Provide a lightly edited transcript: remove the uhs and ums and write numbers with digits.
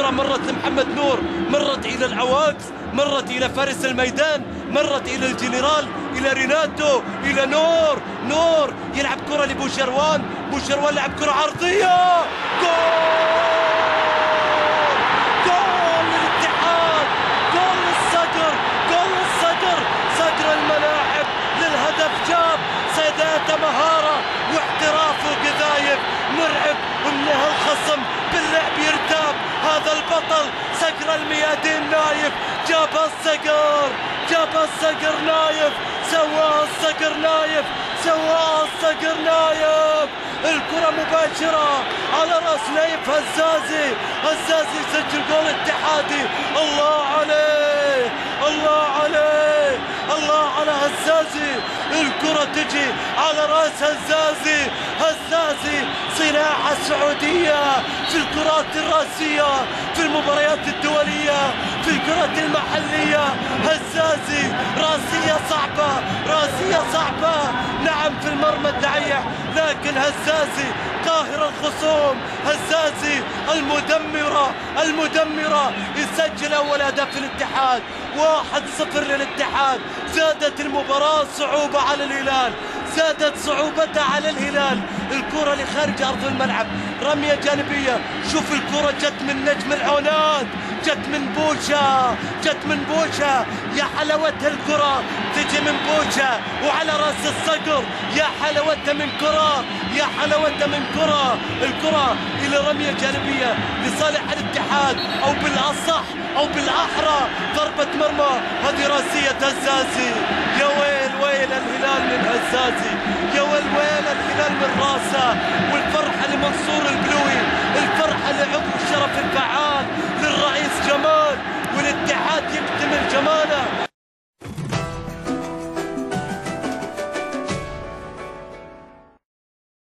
الكرة مرت لمحمد نور، مرت إلى العواكس، مرت إلى فارس الميدان، مرت إلى الجنرال، إلى ريناتو، إلى نور يلعب كرة لبوشروان، بوشروان لعب كرة عرضية، جول للاتحاد، جول للصقر، صقر الملاعب للهدف، جاب سادات مهارة واحتراف وقذايف مرعب، ومنها الخصم باللعب يرتاب. هذا البطل صقر الميادين نايف، جاب الصقر نايف، سواه الصقر نايف. الكرة مباشرة على راس نايف هزازي يسجل جول اتحادي. الله على هزازي، الكرة تجي على راس هزازي صناعة سعودية في الكرات الراسية، في المباريات الدولية، في الكرات المحلية. هزازي راسية صعبة، نعم في المرمى الدعيح، لكن هزازي قاهر الخصوم، هزازي المدمرة يسجل أول هدف الاتحاد. 1-0 للاتحاد. زادت المباراة صعوبة على الهلال، زادت صعوبتها على الهلال. الكرة لخارج أرض الملعب، رمية جانبية، شوف الكرة جت من نجم العونات، جت من بوشة، يا حلاوتها الكرة تجي من بوشة وعلى راس الصقر، يا حلاوتها من كرة، الكرة إلى رمية جانبية لصالح الاتحاد، أو بالأصح أو بالأحرى ضربة مرمى. هذه راسية هزازي، يا ويل الهلال من هزازي، يا ويل الهلال من راسه.